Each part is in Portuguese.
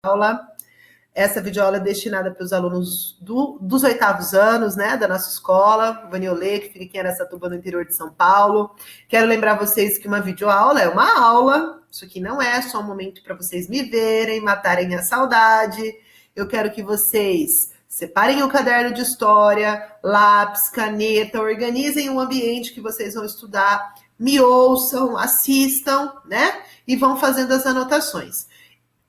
aula. Essa videoaula é destinada para os alunos dos 8º anos, né, da nossa escola, Vaniolê, que fica aqui em Araçatuba, no interior de São Paulo. Quero lembrar vocês que uma videoaula é uma aula, isso aqui não é só um momento para vocês me verem, matarem a saudade. Eu quero que vocês separem o caderno de história, lápis, caneta, organizem o ambiente que vocês vão estudar, me ouçam, assistam, né, e vão fazendo as anotações.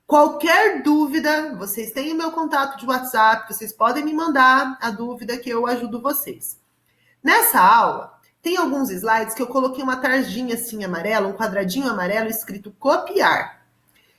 Qualquer dúvida, vocês têm o meu contato de WhatsApp, vocês podem me mandar a dúvida que eu ajudo vocês. Nessa aula, tem alguns slides que eu coloquei uma tarjinha assim amarela, um quadradinho amarelo escrito copiar,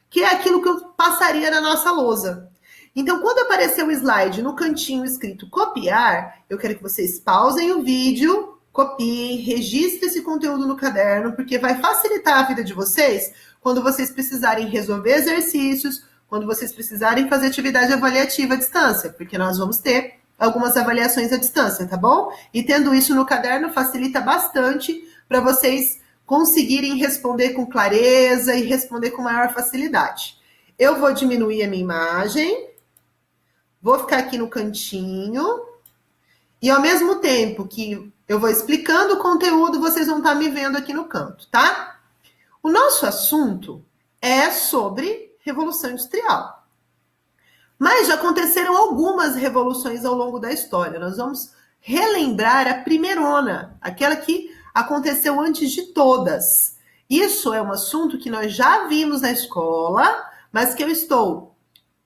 que é aquilo que eu passaria na nossa lousa. Então, quando aparecer o slide no cantinho escrito copiar, eu quero que vocês pausem o vídeo, copiem, registrem esse conteúdo no caderno, porque vai facilitar a vida de vocês quando vocês precisarem resolver exercícios, quando vocês precisarem fazer atividade avaliativa à distância, porque nós vamos ter algumas avaliações à distância, tá bom? E tendo isso no caderno facilita bastante para vocês conseguirem responder com clareza e responder com maior facilidade. Eu vou diminuir a minha imagem, vou ficar aqui no cantinho, e ao mesmo tempo que eu vou explicando o conteúdo, vocês vão estar me vendo aqui no canto, tá? O nosso assunto é sobre Revolução Industrial. Mas já aconteceram algumas revoluções ao longo da história. Nós vamos relembrar a primeirona, aquela que aconteceu antes de todas. Isso é um assunto que nós já vimos na escola, mas que eu estou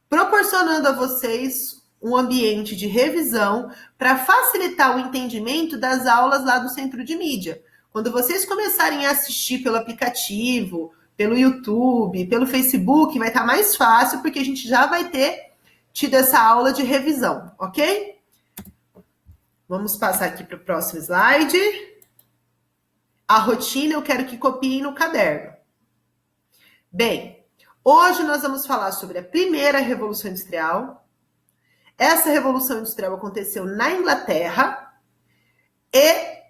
proporcionando a vocês um ambiente de revisão para facilitar o entendimento das aulas lá do Centro de Mídia. Quando vocês começarem a assistir pelo aplicativo, pelo YouTube, pelo Facebook, vai estar mais fácil, porque a gente já vai ter tido essa aula de revisão, ok? Vamos passar aqui para o próximo slide. A rotina eu quero que copiem no caderno. Bem, hoje nós vamos falar sobre a primeira Revolução Industrial. Essa Revolução Industrial aconteceu na Inglaterra e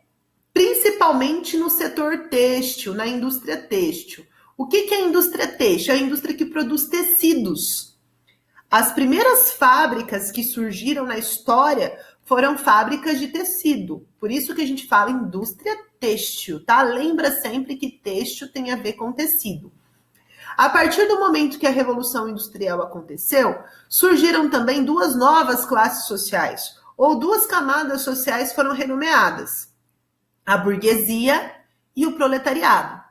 principalmente no setor têxtil, na indústria têxtil. O que é a indústria têxtil? É a indústria que produz tecidos. As primeiras fábricas que surgiram na história foram fábricas de tecido. Por isso que a gente fala indústria têxtil, tá? Lembra sempre que têxtil tem a ver com tecido. A partir do momento que a Revolução Industrial aconteceu, surgiram também duas novas classes sociais, ou duas camadas sociais foram renomeadas: a burguesia e o proletariado.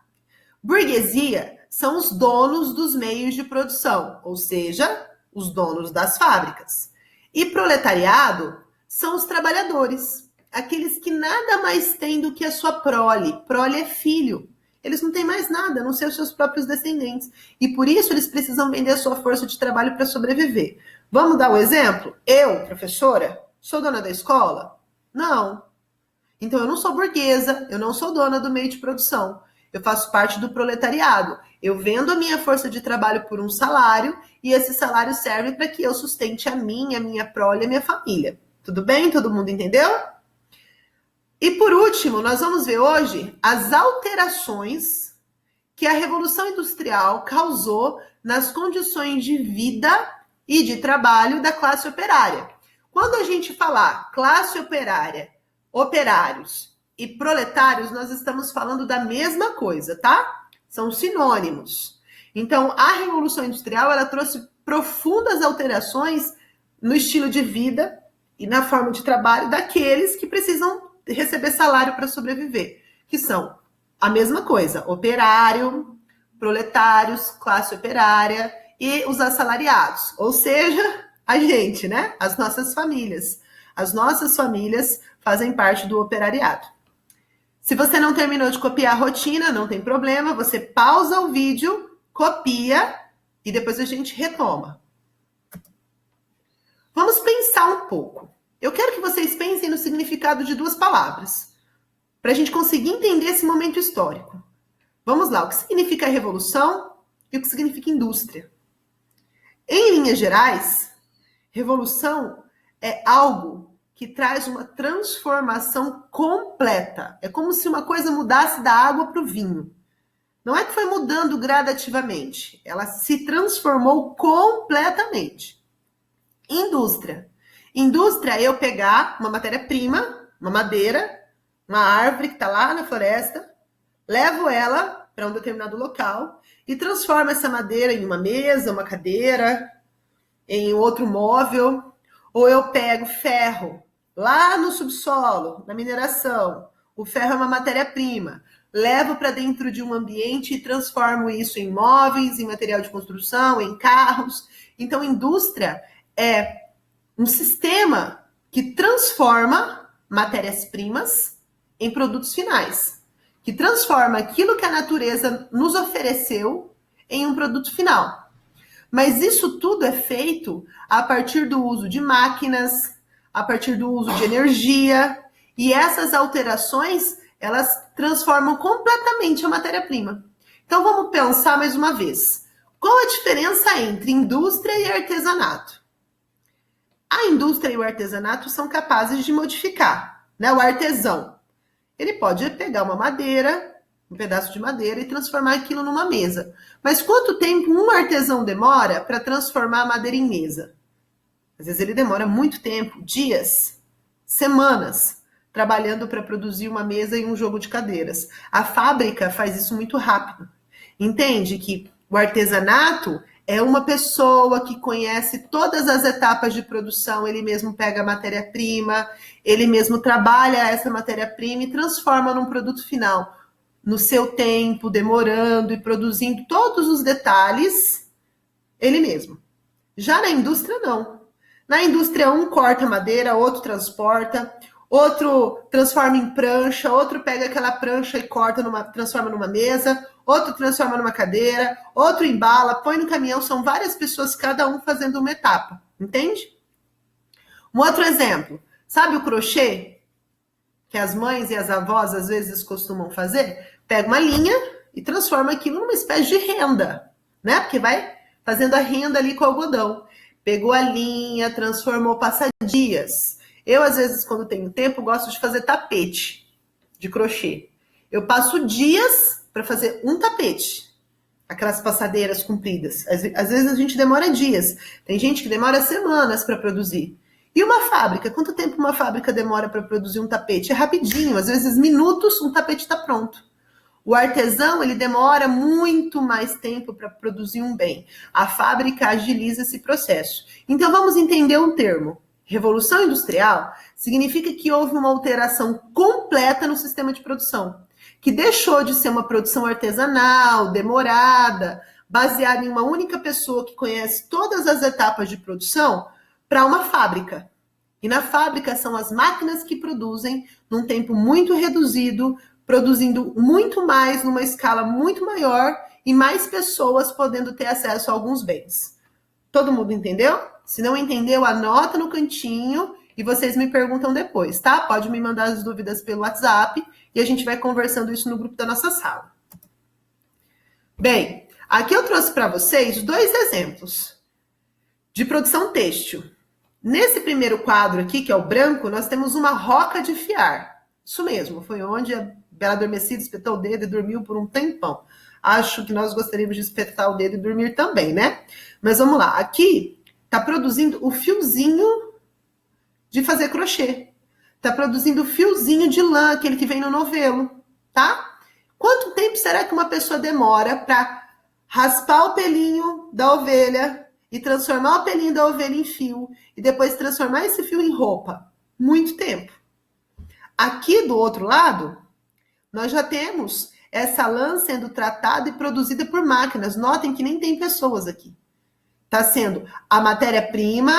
Burguesia são os donos dos meios de produção, ou seja, os donos das fábricas. E proletariado são os trabalhadores, aqueles que nada mais têm do que a sua prole. Prole é filho. Eles não têm mais nada, a não ser os seus próprios descendentes. E por isso eles precisam vender a sua força de trabalho para sobreviver. Vamos dar um exemplo? Eu, professora, sou dona da escola? Não. Então, eu não sou burguesa, eu não sou dona do meio de produção. Eu faço parte do proletariado. Eu vendo a minha força de trabalho por um salário e esse salário serve para que eu sustente a minha prole e a minha família. Tudo bem? Todo mundo entendeu? E por último, nós vamos ver hoje as alterações que a Revolução Industrial causou nas condições de vida e de trabalho da classe operária. Quando a gente falar classe operária, operários e proletários, nós estamos falando da mesma coisa, tá? São sinônimos. Então, a Revolução Industrial, ela trouxe profundas alterações no estilo de vida e na forma de trabalho daqueles que precisam receber salário para sobreviver, que são a mesma coisa: operário, proletários, classe operária e os assalariados, ou seja, a gente, né? As nossas famílias. As nossas famílias fazem parte do operariado. Se você não terminou de copiar a rotina, não tem problema, você pausa o vídeo, copia e depois a gente retoma. Vamos pensar um pouco. Eu quero que vocês pensem no significado de duas palavras, para a gente conseguir entender esse momento histórico. Vamos lá, o que significa revolução e o que significa indústria? Em linhas gerais, revolução é algo que traz uma transformação completa. É como se uma coisa mudasse da água para o vinho. Não é que foi mudando gradativamente, ela se transformou completamente. Indústria. Indústria é eu pegar uma matéria-prima, uma madeira, uma árvore que está lá na floresta, levo ela para um determinado local e transformo essa madeira em uma mesa, uma cadeira, em outro móvel. Ou eu pego ferro lá no subsolo, na mineração. O ferro é uma matéria-prima. Levo para dentro de um ambiente e transformo isso em móveis, em material de construção, em carros. Então, indústria é um sistema que transforma matérias-primas em produtos finais, que transforma aquilo que a natureza nos ofereceu em um produto final. Mas isso tudo é feito a partir do uso de máquinas, a partir do uso de energia, e essas alterações, elas transformam completamente a matéria-prima. Então vamos pensar mais uma vez. Qual a diferença entre indústria e artesanato? A indústria e o artesanato são capazes de modificar, né? O artesão, ele pode pegar uma madeira, um pedaço de madeira e transformar aquilo numa mesa. Mas quanto tempo um artesão demora para transformar a madeira em mesa? Às vezes ele demora muito tempo, dias, semanas, trabalhando para produzir uma mesa e um jogo de cadeiras. A fábrica faz isso muito rápido. Entende que o artesanato é uma pessoa que conhece todas as etapas de produção, ele mesmo pega a matéria-prima, ele mesmo trabalha essa matéria-prima e transforma num produto final, no seu tempo, demorando e produzindo todos os detalhes, ele mesmo. Já na indústria, não. Na indústria, um corta madeira, outro transporta, outro transforma em prancha, outro pega aquela prancha e corta, transforma numa mesa, outro transforma numa cadeira, outro embala, põe no caminhão. São várias pessoas, cada um fazendo uma etapa, entende? Um outro exemplo, sabe o crochê? Que as mães e as avós às vezes costumam fazer? Pega uma linha e transforma aquilo numa espécie de renda, né? Porque vai fazendo a renda ali com o algodão. Pegou a linha, transformou, passa dias. Eu, às vezes, quando tenho tempo, gosto de fazer tapete de crochê. Eu passo dias para fazer um tapete. Aquelas passadeiras compridas. Às vezes a gente demora dias. Tem gente que demora semanas para produzir. E uma fábrica? Quanto tempo uma fábrica demora para produzir um tapete? É rapidinho, às vezes minutos, um tapete está pronto. O artesão, ele demora muito mais tempo para produzir um bem. A fábrica agiliza esse processo. Então vamos entender um termo. Revolução industrial significa que houve uma alteração completa no sistema de produção, que deixou de ser uma produção artesanal, demorada, baseada em uma única pessoa que conhece todas as etapas de produção, para uma fábrica. E na fábrica são as máquinas que produzem num tempo muito reduzido, produzindo muito mais, numa escala muito maior, e mais pessoas podendo ter acesso a alguns bens. Todo mundo entendeu? Se não entendeu, anota no cantinho e vocês me perguntam depois, tá? Pode me mandar as dúvidas pelo WhatsApp e a gente vai conversando isso no grupo da nossa sala. Bem, aqui eu trouxe para vocês 2 exemplos de produção têxtil. Nesse primeiro quadro aqui, que é o branco, nós temos uma roca de fiar. Isso mesmo, foi onde a Bela Adormecida espetou o dedo e dormiu por um tempão. Acho que nós gostaríamos de espetar o dedo e dormir também, né? Mas vamos lá, aqui está produzindo o fiozinho de fazer crochê. Está produzindo o fiozinho de lã, aquele que vem no novelo, tá? Quanto tempo será que uma pessoa demora para raspar o pelinho da ovelha e transformar o pelinho da ovelha em fio e depois transformar esse fio em roupa? Muito tempo. Aqui do outro lado, nós já temos essa lã sendo tratada e produzida por máquinas. Notem que nem tem pessoas aqui. Está sendo a matéria-prima,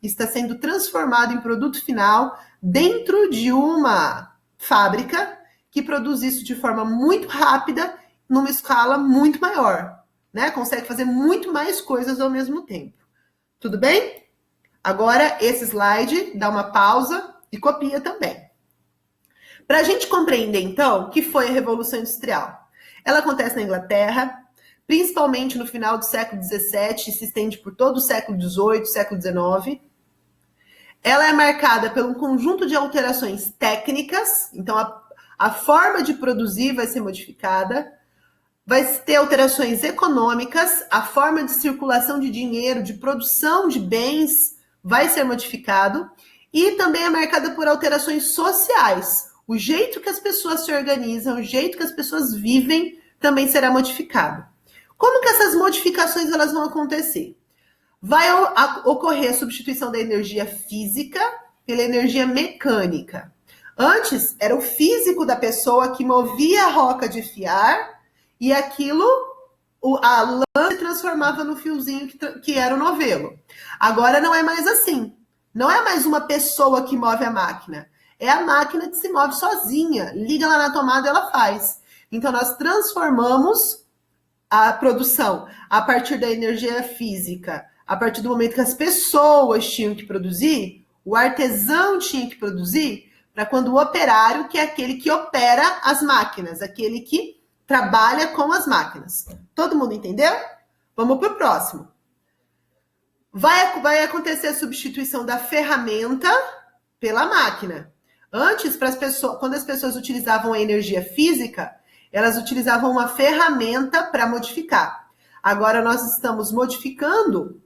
está sendo transformada em produto final dentro de uma fábrica que produz isso de forma muito rápida, numa escala muito maior, né? Consegue fazer muito mais coisas ao mesmo tempo. Tudo bem? Agora, esse slide, dá uma pausa e copia também. Para a gente compreender, então, o que foi a Revolução Industrial. Ela acontece na Inglaterra, principalmente no final do século XVII, e se estende por todo o século XVIII, século XIX. Ela é marcada por um conjunto de alterações técnicas, então a forma de produzir vai ser modificada, vai ter alterações econômicas, a forma de circulação de dinheiro, de produção de bens vai ser modificado, e também é marcada por alterações sociais. O jeito que as pessoas se organizam, o jeito que as pessoas vivem também será modificado. Como que essas modificações elas vão acontecer? Vai ocorrer a substituição da energia física pela energia mecânica. Antes, era o físico da pessoa que movia a roca de fiar e aquilo, a lã se transformava no fiozinho que era o novelo. Agora não é mais assim. Não é mais uma pessoa que move a máquina. É a máquina que se move sozinha. Liga lá na tomada e ela faz. Então, nós transformamos a produção a partir da energia física, a partir do momento que as pessoas tinham que produzir, o artesão tinha que produzir, para quando o operário, que é aquele que opera as máquinas, aquele que trabalha com as máquinas. Todo mundo entendeu? Vamos para o próximo. Vai acontecer a substituição da ferramenta pela máquina. Antes, quando as pessoas utilizavam a energia física, elas utilizavam uma ferramenta para modificar. Agora nós estamos modificando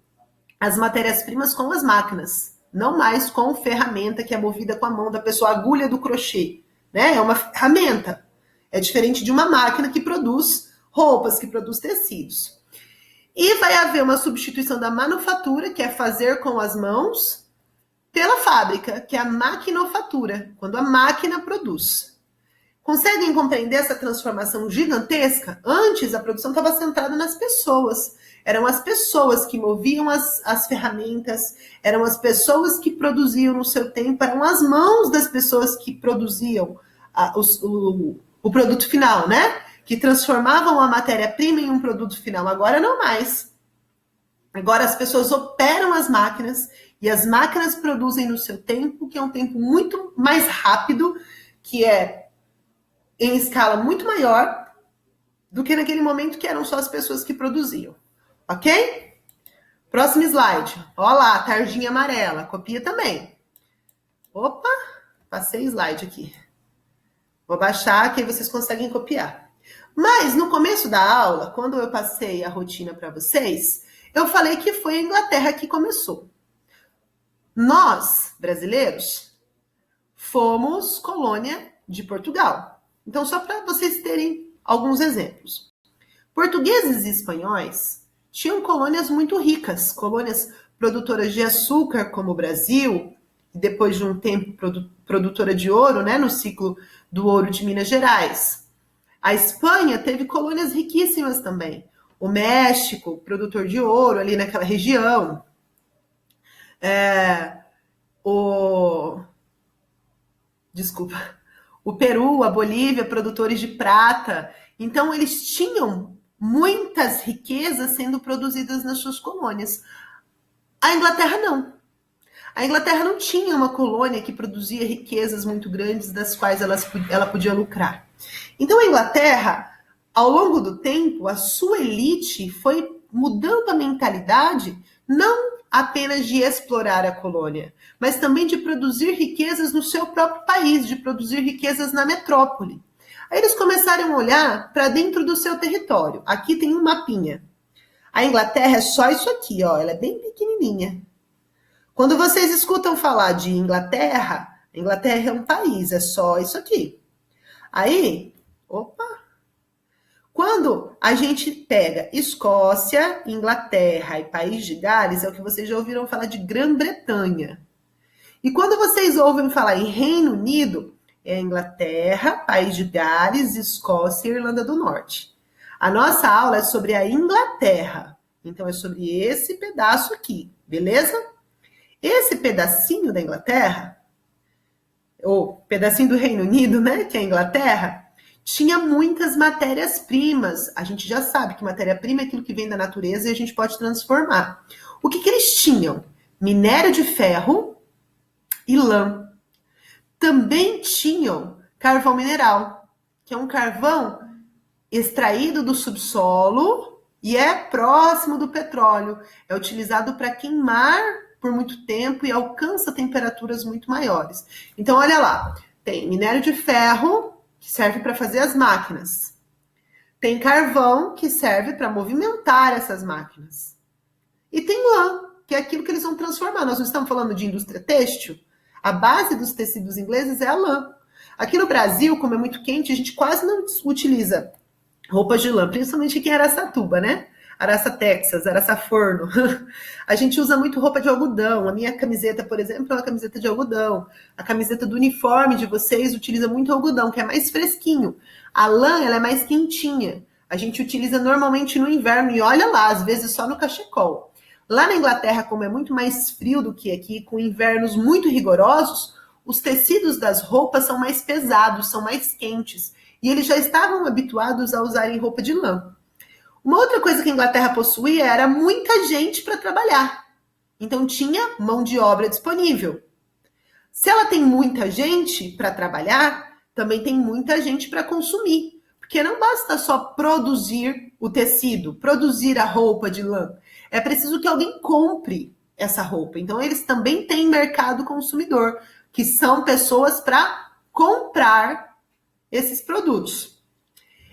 as matérias-primas com as máquinas, não mais com ferramenta que é movida com a mão da pessoa, a agulha do crochê, né? É uma ferramenta. É diferente de uma máquina que produz roupas, que produz tecidos. E vai haver uma substituição da manufatura, que é fazer com as mãos, pela fábrica, que é a maquinofatura, quando a máquina produz. Conseguem compreender essa transformação gigantesca? Antes, a produção estava centrada nas pessoas. Eram as pessoas que moviam as ferramentas, eram as pessoas que produziam no seu tempo, eram as mãos das pessoas que produziam o produto final, né? Que transformavam a matéria-prima em um produto final. Agora não mais. Agora as pessoas operam as máquinas e as máquinas produzem no seu tempo, que é um tempo muito mais rápido, que é em escala muito maior do que naquele momento que eram só as pessoas que produziam. Ok? Próximo slide. Olha lá, tarjinha amarela. Copia também. Opa, passei slide aqui. Vou baixar, que aí vocês conseguem copiar. Mas no começo da aula, quando eu passei a rotina para vocês, eu falei que foi a Inglaterra que começou. Nós, brasileiros, fomos colônia de Portugal. Então, só para vocês terem alguns exemplos. Portugueses e espanhóis tinham colônias muito ricas, colônias produtoras de açúcar, como o Brasil, e depois de um tempo produtora de ouro, né, no ciclo do ouro de Minas Gerais. A Espanha teve colônias riquíssimas também. O México, produtor de ouro ali naquela região. O Peru, a Bolívia, produtores de prata. Então, eles tinham muitas riquezas sendo produzidas nas suas colônias. A Inglaterra não. A Inglaterra não tinha uma colônia que produzia riquezas muito grandes das quais ela podia lucrar. Então, a Inglaterra, ao longo do tempo, a sua elite foi mudando a mentalidade, não apenas de explorar a colônia, mas também de produzir riquezas no seu próprio país, de produzir riquezas na metrópole. Aí eles começaram a olhar para dentro do seu território. Aqui tem um mapinha. A Inglaterra é só isso aqui, ó, ela é bem pequenininha. Quando vocês escutam falar de Inglaterra, Inglaterra é um país, é só isso aqui. Aí, quando a gente pega Escócia, Inglaterra e País de Gales, é o que vocês já ouviram falar de Grã-Bretanha. E quando vocês ouvem falar em Reino Unido, é Inglaterra, País de Gales, Escócia e Irlanda do Norte. A nossa aula é sobre a Inglaterra. Então, é sobre esse pedaço aqui, beleza? Esse pedacinho da Inglaterra, ou pedacinho do Reino Unido, né, que é a Inglaterra, tinha muitas matérias-primas. A gente já sabe que matéria-prima é aquilo que vem da natureza e a gente pode transformar. O que eles tinham? Minério de ferro e lã. Também tinham carvão mineral, que é um carvão extraído do subsolo e é próximo do petróleo. É utilizado para queimar por muito tempo e alcança temperaturas muito maiores. Então, olha lá, tem minério de ferro, que serve para fazer as máquinas. Tem carvão, que serve para movimentar essas máquinas. E tem lã, que é aquilo que eles vão transformar. Nós não estamos falando de indústria têxtil? A base dos tecidos ingleses é a lã. Aqui no Brasil, como é muito quente, a gente quase não utiliza roupas de lã, principalmente aqui em Araçatuba, né? Araça, Texas, Araça Forno. A gente usa muito roupa de algodão. A minha camiseta, por exemplo, é uma camiseta de algodão. A camiseta do uniforme de vocês utiliza muito algodão, que é mais fresquinho. A lã, ela é mais quentinha. A gente utiliza normalmente no inverno, e olha lá, às vezes só no cachecol. Lá na Inglaterra, como é muito mais frio do que aqui, com invernos muito rigorosos, os tecidos das roupas são mais pesados, são mais quentes. E eles já estavam habituados a usarem roupa de lã. Uma outra coisa que a Inglaterra possuía era muita gente para trabalhar. Então tinha mão de obra disponível. Se ela tem muita gente para trabalhar, também tem muita gente para consumir. Porque não basta só produzir o tecido, produzir a roupa de lã. É preciso que alguém compre essa roupa. Então eles também têm mercado consumidor, que são pessoas para comprar esses produtos.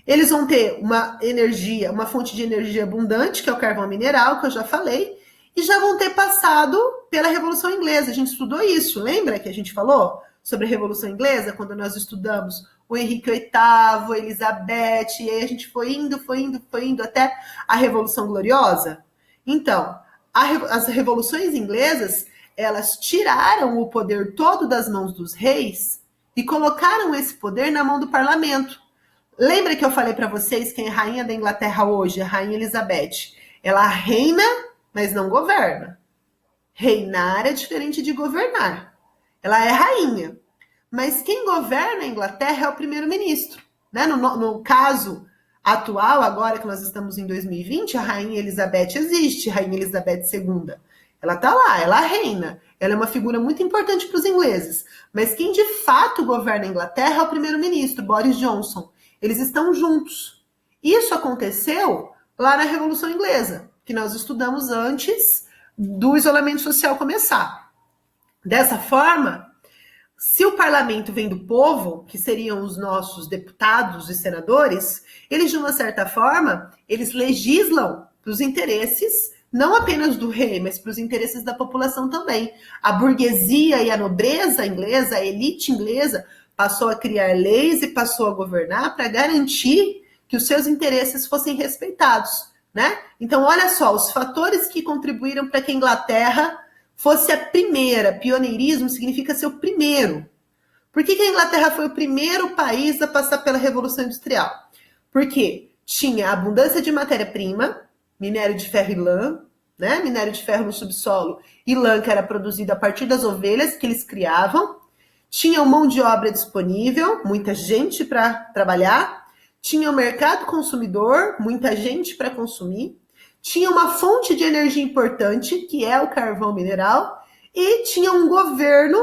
Eles vão ter uma energia, uma fonte de energia abundante, que é o carvão mineral, que eu já falei, e já vão ter passado pela Revolução Inglesa. A gente estudou isso, lembra que a gente falou sobre a Revolução Inglesa, quando nós estudamos o Henrique VIII, Elizabeth, e aí a gente foi indo até a Revolução Gloriosa? Então, as revoluções inglesas, elas tiraram o poder todo das mãos dos reis e colocaram esse poder na mão do parlamento. Lembra que eu falei para vocês quem é rainha da Inglaterra hoje, a rainha Elizabeth? Ela reina, mas não governa. Reinar é diferente de governar. Ela é rainha. Mas quem governa a Inglaterra é o primeiro-ministro. Né? No caso atual, agora que nós estamos em 2020, a rainha Elizabeth existe, a rainha Elizabeth II. Ela está lá, ela reina. Ela é uma figura muito importante para os ingleses. Mas quem de fato governa a Inglaterra é o primeiro-ministro, Boris Johnson. Eles estão juntos. Isso aconteceu lá na Revolução Inglesa, que nós estudamos antes do isolamento social começar. Dessa forma, se o parlamento vem do povo, que seriam os nossos deputados e senadores, eles, de uma certa forma, eles legislam para os interesses, não apenas do rei, mas para os interesses da população também. A burguesia e a nobreza inglesa, a elite inglesa, passou a criar leis e passou a governar para garantir que os seus interesses fossem respeitados, né? Então, olha só, os fatores que contribuíram para que a Inglaterra fosse a primeira. Pioneirismo significa ser o primeiro. Por que a Inglaterra foi o primeiro país a passar pela Revolução Industrial? Porque tinha abundância de matéria-prima, minério de ferro e lã, né? Minério de ferro no subsolo e lã que era produzido a partir das ovelhas que eles criavam. Tinha mão de obra disponível, muita gente para trabalhar. Tinha o mercado consumidor, muita gente para consumir. Tinha uma fonte de energia importante, que é o carvão mineral. E tinha um governo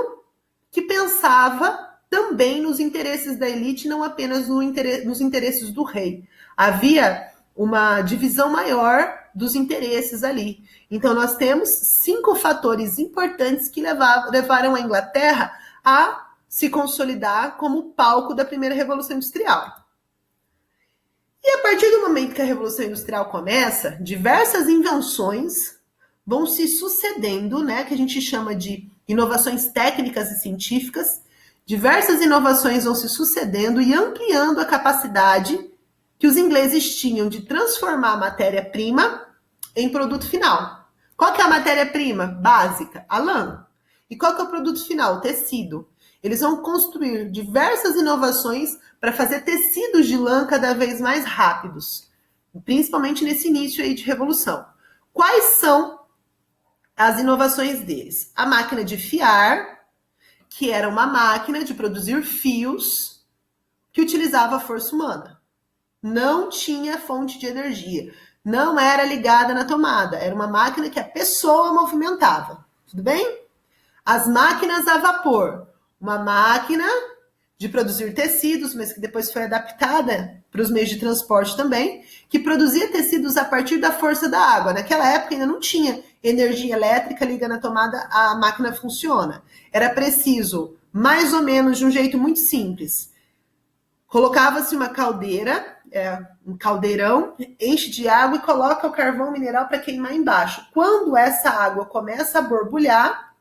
que pensava também nos interesses da elite, não apenas nos interesses do rei. Havia uma divisão maior dos interesses ali. Então, nós temos 5 fatores importantes que levaram a Inglaterra a se consolidar como palco da primeira Revolução Industrial. E a partir do momento que a Revolução Industrial começa, diversas invenções vão se sucedendo, né, que a gente chama de inovações técnicas e científicas. Diversas inovações vão se sucedendo e ampliando a capacidade que os ingleses tinham de transformar a matéria-prima em produto final. Qual que é a matéria-prima básica? A lã. E qual que é o produto final? O tecido. Eles vão construir diversas inovações para fazer tecidos de lã cada vez mais rápidos, principalmente nesse início aí de revolução. Quais são as inovações deles? A máquina de fiar, que era uma máquina de produzir fios que utilizava a força humana. Não tinha fonte de energia, não era ligada na tomada, era uma máquina que a pessoa movimentava. Tudo bem? As máquinas a vapor, uma máquina de produzir tecidos, mas que depois foi adaptada para os meios de transporte também, que produzia tecidos a partir da força da água. Naquela época ainda não tinha energia elétrica, liga na tomada, a máquina funciona. Era preciso, mais ou menos de um jeito muito simples, colocava-se uma caldeira Um caldeirão, enche de água e coloca o carvão mineral para queimar embaixo. Quando essa água começa a borbulhar,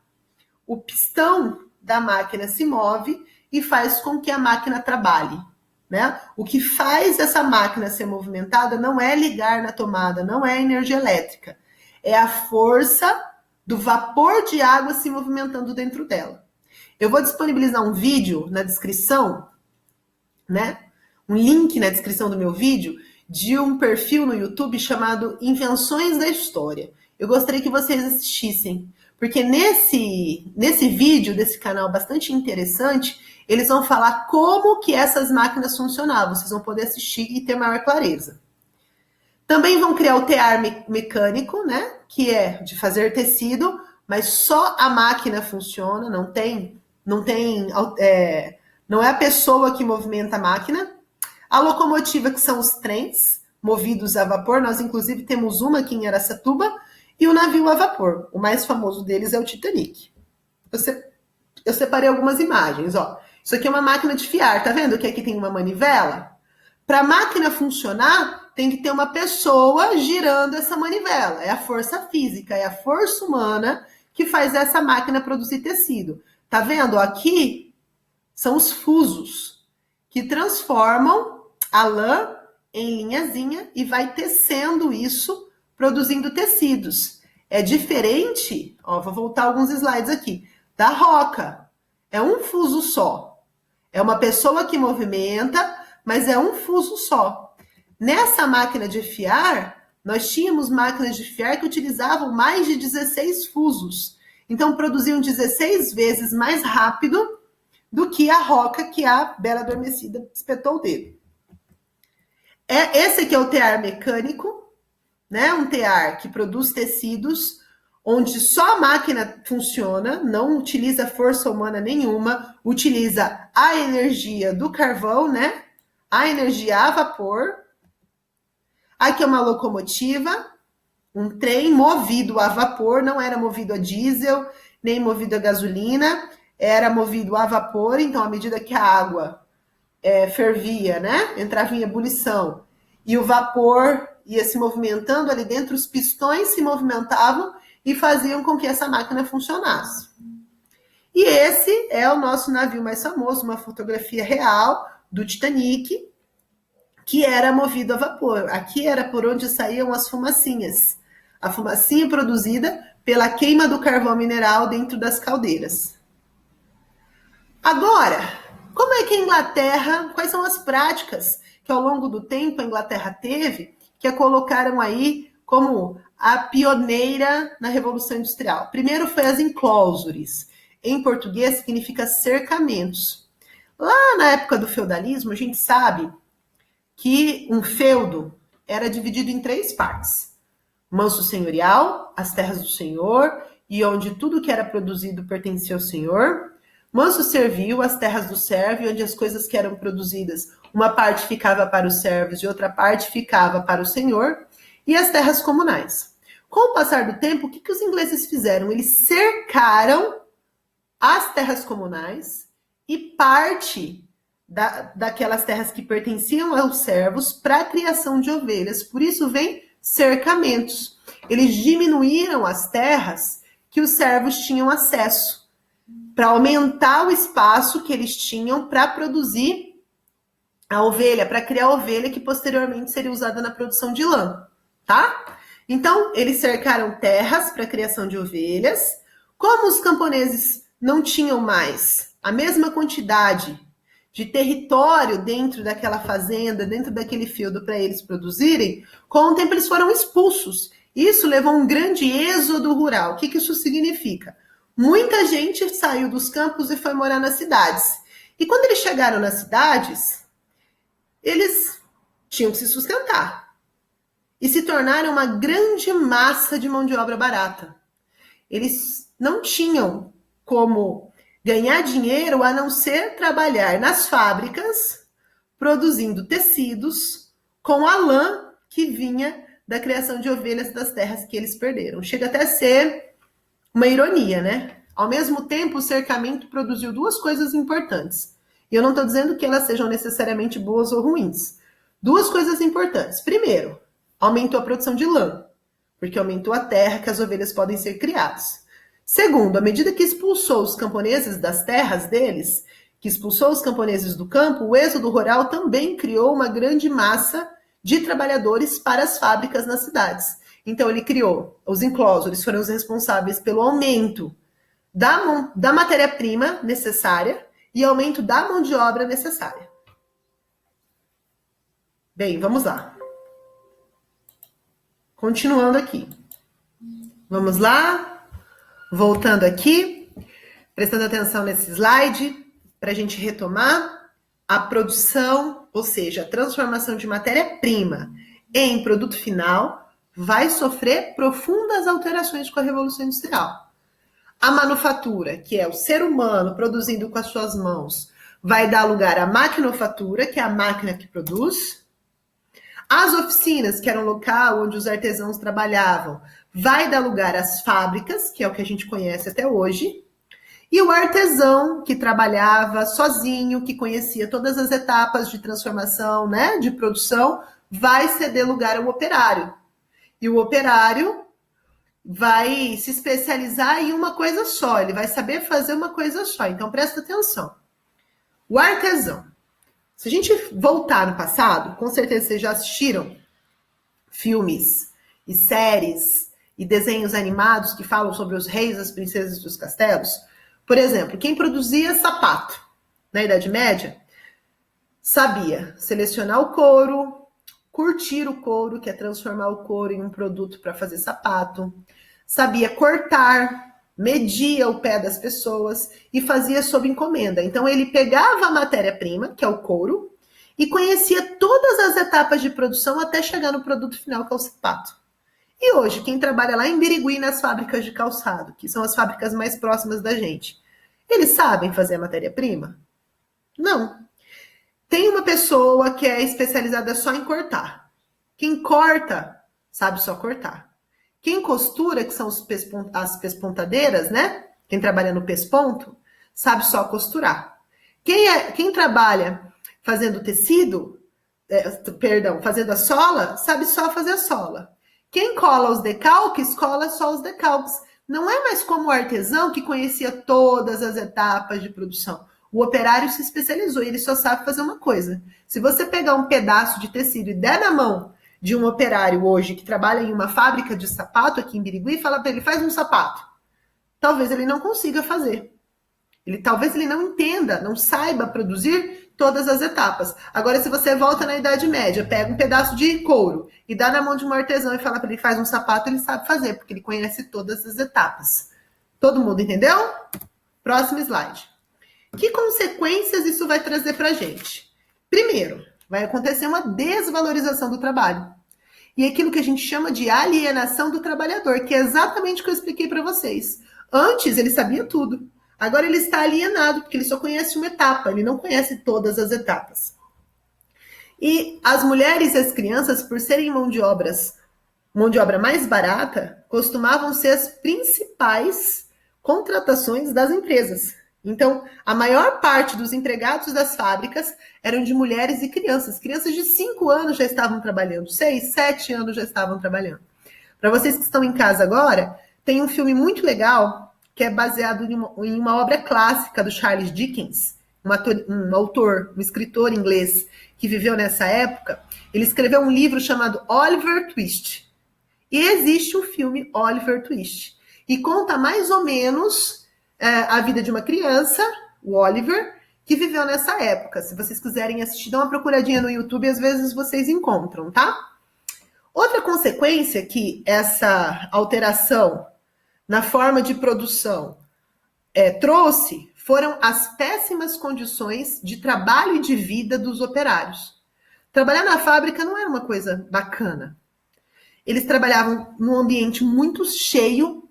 o pistão da máquina se move e faz com que a máquina trabalhe. Né? O que faz essa máquina ser movimentada não é ligar na tomada, não é energia elétrica. É a força do vapor de água se movimentando dentro dela. Eu vou disponibilizar um vídeo na descrição, né? Um link na descrição do meu vídeo de um perfil no YouTube chamado Invenções da História. Eu gostaria que vocês assistissem, porque nesse vídeo desse canal bastante interessante, eles vão falar como que essas máquinas funcionavam. Vocês vão poder assistir e ter maior clareza. Também vão criar o tear mecânico, né? Que é de fazer tecido, mas só a máquina funciona, não é a pessoa que movimenta a máquina. A locomotiva, que são os trens movidos a vapor, nós inclusive temos uma aqui em Araçatuba, e o navio a vapor. O mais famoso deles é o Titanic. Eu separei algumas imagens, ó. Isso aqui é uma máquina de fiar, tá vendo que aqui tem uma manivela? Para a máquina funcionar, tem que ter uma pessoa girando essa manivela. É a força física, é a força humana que faz essa máquina produzir tecido. Tá vendo? Aqui são os fusos que transformam a lã em linhazinha e vai tecendo isso, produzindo tecidos. É diferente, ó, vou voltar alguns slides aqui, da roca. É um fuso só. É uma pessoa que movimenta, mas é um fuso só. Nessa máquina de fiar, nós tínhamos máquinas de fiar que utilizavam mais de 16 fusos. Então, produziam 16 vezes mais rápido do que a roca que a Bela Adormecida espetou o dedo. Esse aqui é o tear mecânico, né? Um tear que produz tecidos, onde só a máquina funciona, não utiliza força humana nenhuma, utiliza a energia do carvão, né? A energia a vapor. Aqui é uma locomotiva, um trem movido a vapor, não era movido a diesel, nem movido a gasolina, era movido a vapor, então à medida que a água fervia, né? Entrava em ebulição, e o vapor ia se movimentando ali dentro, os pistões se movimentavam e faziam com que essa máquina funcionasse. E esse é o nosso navio mais famoso, uma fotografia real do Titanic, que era movido a vapor. Aqui era por onde saíam as fumacinhas. A fumacinha produzida pela queima do carvão mineral dentro das caldeiras. Agora, como é que a Inglaterra, quais são as práticas que ao longo do tempo a Inglaterra teve, que a colocaram aí como a pioneira na Revolução Industrial? Primeiro foi as enclosures. Em português significa cercamentos. Lá na época do feudalismo, a gente sabe que um feudo era dividido em 3 partes. Manso senhorial, as terras do senhor, e onde tudo que era produzido pertencia ao senhor. Manso servil, as terras do servo, onde as coisas que eram produzidas, uma parte ficava para os servos e outra parte ficava para o senhor. E as terras comunais. Com o passar do tempo, o que os ingleses fizeram? Eles cercaram as terras comunais e parte daquelas terras que pertenciam aos servos para a criação de ovelhas. Por isso vem cercamentos. Eles diminuíram as terras que os servos tinham acesso, para aumentar o espaço que eles tinham para produzir a ovelha, para criar a ovelha que posteriormente seria usada na produção de lã, tá? Então, eles cercaram terras para a criação de ovelhas. Como os camponeses não tinham mais a mesma quantidade de território dentro daquela fazenda, dentro daquele feudo para eles produzirem, com o tempo eles foram expulsos. Isso levou a um grande êxodo rural. O que isso significa? Muita gente saiu dos campos e foi morar nas cidades. E quando eles chegaram nas cidades, eles tinham que se sustentar. E se tornaram uma grande massa de mão de obra barata. Eles não tinham como ganhar dinheiro a não ser trabalhar nas fábricas, produzindo tecidos com a lã que vinha da criação de ovelhas das terras que eles perderam. Chega até a ser uma ironia, né? Ao mesmo tempo, o cercamento produziu 2 coisas importantes. E eu não estou dizendo que elas sejam necessariamente boas ou ruins. Duas coisas importantes. Primeiro, aumentou a produção de lã, porque aumentou a terra que as ovelhas podem ser criadas. Segundo, à medida que expulsou os camponeses das terras deles, que expulsou os camponeses do campo, o êxodo rural também criou uma grande massa de trabalhadores para as fábricas nas cidades. Então ele criou, os enclosures foram os responsáveis pelo aumento da matéria-prima necessária e aumento da mão de obra necessária. Bem, vamos lá. Continuando aqui. Vamos lá. Voltando aqui. Prestando atenção nesse slide, para a gente retomar a produção, ou seja, a transformação de matéria-prima em produto final, vai sofrer profundas alterações com a Revolução Industrial. A manufatura, que é o ser humano produzindo com as suas mãos, vai dar lugar à maquinofatura, que é a máquina que produz. As oficinas, que era um local onde os artesãos trabalhavam, vai dar lugar às fábricas, que é o que a gente conhece até hoje. E o artesão, que trabalhava sozinho, que conhecia todas as etapas de transformação, né, de produção, vai ceder lugar ao operário. E o operário vai se especializar em uma coisa só, ele vai saber fazer uma coisa só. Então, presta atenção. O artesão. Se a gente voltar no passado, com certeza vocês já assistiram filmes e séries e desenhos animados que falam sobre os reis, as princesas e os castelos. Por exemplo, quem produzia sapato na Idade Média sabia selecionar o couro, curtir o couro, que é transformar o couro em um produto para fazer sapato, sabia cortar, media o pé das pessoas e fazia sob encomenda. Então ele pegava a matéria-prima, que é o couro, e conhecia todas as etapas de produção até chegar no produto final, que é o sapato. E hoje, quem trabalha lá em Birigui, nas fábricas de calçado, que são as fábricas mais próximas da gente, eles sabem fazer a matéria-prima? Não. Tem uma pessoa que é especializada só em cortar. Quem corta, sabe só cortar. Quem costura, que são as pespontadeiras, né? Quem trabalha no pesponto, sabe só costurar. Quem trabalha fazendo tecido, fazendo a sola, sabe só fazer a sola. Quem cola os decalques, cola só os decalques. Não é mais como o artesão que conhecia todas as etapas de produção. O operário se especializou e ele só sabe fazer uma coisa. Se você pegar um pedaço de tecido e der na mão de um operário hoje que trabalha em uma fábrica de sapato aqui em Birigui e fala para ele, faz um sapato. Talvez ele não consiga fazer. Talvez ele não entenda, não saiba produzir todas as etapas. Agora, se você volta na Idade Média, pega um pedaço de couro e dá na mão de um artesão e fala para ele, faz um sapato, ele sabe fazer, porque ele conhece todas as etapas. Todo mundo entendeu? Próximo slide. Que consequências isso vai trazer para a gente? Primeiro, vai acontecer uma desvalorização do trabalho. E aquilo que a gente chama de alienação do trabalhador, que é exatamente o que eu expliquei para vocês. Antes, ele sabia tudo. Agora ele está alienado, porque ele só conhece uma etapa, ele não conhece todas as etapas. E as mulheres e as crianças, por serem mão de obra mais barata, costumavam ser as principais contratações das empresas. Então, a maior parte dos empregados das fábricas eram de mulheres e crianças. Crianças de 5 anos já estavam trabalhando, 6, 7 anos já estavam trabalhando. Para vocês que estão em casa agora, tem um filme muito legal que é baseado em uma obra clássica do Charles Dickens, um escritor inglês que viveu nessa época. Ele escreveu um livro chamado Oliver Twist. E existe o filme Oliver Twist. E conta mais ou menos a vida de uma criança, o Oliver, que viveu nessa época. Se vocês quiserem assistir, dá uma procuradinha no YouTube, às vezes vocês encontram, tá? Outra consequência que essa alteração na forma de produção trouxe foram as péssimas condições de trabalho e de vida dos operários. Trabalhar na fábrica não era uma coisa bacana. Eles trabalhavam num ambiente muito cheio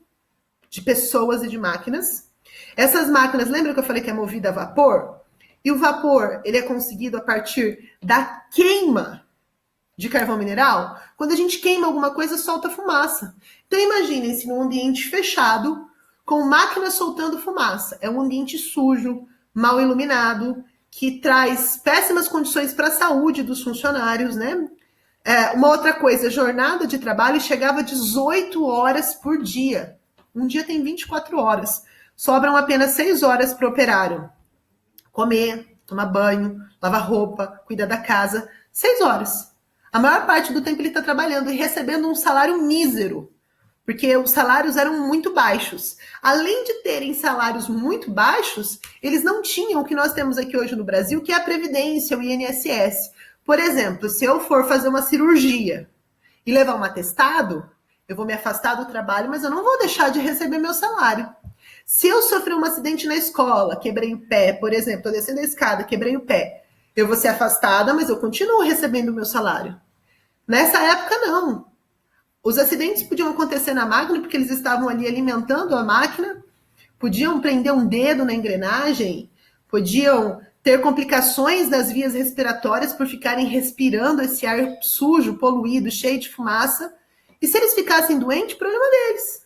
de pessoas e de máquinas. Essas máquinas, lembra que eu falei que é movida a vapor? E o vapor, ele é conseguido a partir da queima de carvão mineral. Quando a gente queima alguma coisa, solta fumaça. Então imaginem-se num ambiente fechado, com máquinas soltando fumaça. É um ambiente sujo, mal iluminado, que traz péssimas condições para a saúde dos funcionários, né? Uma outra coisa, jornada de trabalho chegava a 18 horas por dia. Um dia tem 24 horas. Sobram apenas 6 horas para o operário comer, tomar banho, lavar roupa, cuidar da casa. 6 horas. A maior parte do tempo ele está trabalhando e recebendo um salário mísero, porque os salários eram muito baixos. Além de terem salários muito baixos, eles não tinham o que nós temos aqui hoje no Brasil, que é a Previdência, o INSS. Por exemplo, se eu for fazer uma cirurgia e levar um atestado, eu vou me afastar do trabalho, mas eu não vou deixar de receber meu salário. Se eu sofrer um acidente na escola, quebrei o pé, por exemplo, estou descendo a escada, quebrei o pé, eu vou ser afastada, mas eu continuo recebendo o meu salário. Nessa época, não. Os acidentes podiam acontecer na máquina porque eles estavam ali alimentando a máquina, podiam prender um dedo na engrenagem, podiam ter complicações das vias respiratórias por ficarem respirando esse ar sujo, poluído, cheio de fumaça. E se eles ficassem doentes, problema deles.